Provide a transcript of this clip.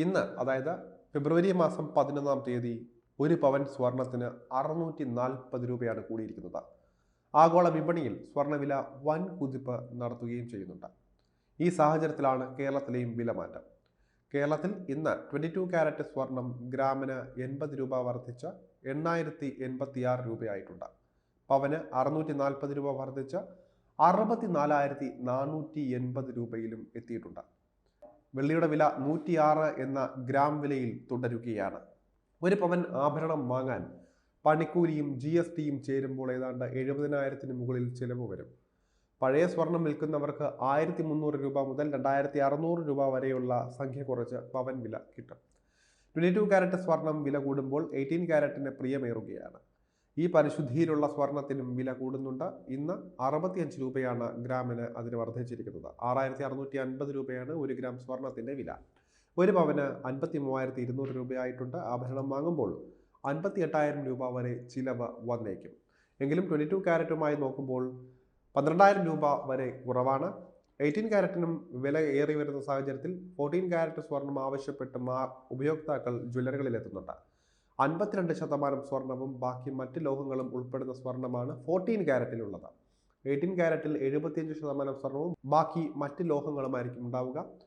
ഇന്ന് അതായത് ഫെബ്രുവരി മാസം 11-ാം തീയതി ഒരു പവൻ സ്വർണത്തിന് 640 രൂപയാണ് കൂടിയിരിക്കുന്നത്. ആഗോള വിപണിയിൽ സ്വർണ്ണവില വൻ കുതിപ്പ് നടത്തുകയും ചെയ്യുന്നുണ്ട്. ഈ സാഹചര്യത്തിലാണ് കേരളത്തിലെയും വിലമാറ്റം. കേരളത്തിൽ ഇന്ന് 22 കാരറ്റ് സ്വർണം ഗ്രാമിന് 80 രൂപ വർദ്ധിച്ച് 8,086 രൂപയായിട്ടുണ്ട്. പവന് 640 രൂപ വർദ്ധിച്ച് 64,480 രൂപയിലും എത്തിയിട്ടുണ്ട്. വെള്ളിയുടെ വില 106 എന്ന ഗ്രാം വിലയിൽ തുടരുകയാണ്. ഒരു പവൻ ആഭരണം വാങ്ങാൻ പണിക്കൂലിയും GSTയും ചേരുമ്പോൾ ഏതാണ്ട് 70,000-ന് മുകളിൽ ചിലവ് വരും. പഴയ സ്വർണം വിൽക്കുന്നവർക്ക് 1,300 രൂപ മുതൽ 2,600 രൂപ വരെയുള്ള സംഖ്യ കുറച്ച് പവൻ വില കിട്ടും. 22 കാരറ്റ് സ്വർണം വില കൂടുമ്പോൾ 18 കാരറ്റിന് പ്രിയമേറുകയാണ്. ഈ പരിശുദ്ധിയിലുള്ള സ്വർണത്തിനും വില കൂടുന്നുണ്ട്. ഇന്ന് 65 രൂപയാണ് ഗ്രാമിന് അതിന് വർദ്ധിച്ചിരിക്കുന്നത്. 6,650 രൂപയാണ് ഒരു ഗ്രാം സ്വർണത്തിന്റെ വില. ഒരു പവന് 53,200 രൂപയായിട്ടുണ്ട്. ആഭരണം വാങ്ങുമ്പോൾ 58,000 രൂപ വരെ ചിലവ് വന്നേക്കും. എങ്കിലും 22 കാരറ്റുമായി നോക്കുമ്പോൾ 12,000 രൂപ വരെ കുറവാണ്. 18 കാരറ്റിനും വില ഏറി വരുന്ന സാഹചര്യത്തിൽ 14 കാരറ്റ് സ്വർണം ആവശ്യപ്പെട്ട് ഉപയോക്താക്കൾ ജ്വല്ലറികളിൽ എത്തുന്നുണ്ട്. 52% സ്വർണവും ബാക്കി മറ്റ് ലോഹങ്ങളും ഉൾപ്പെടുന്ന സ്വർണമാണ് 14 കാരറ്റിലുള്ളത്. 18 കാരറ്റിൽ 75% സ്വർണവും ബാക്കി മറ്റ് ലോഹങ്ങളുമായിരിക്കും ഉണ്ടാവുക.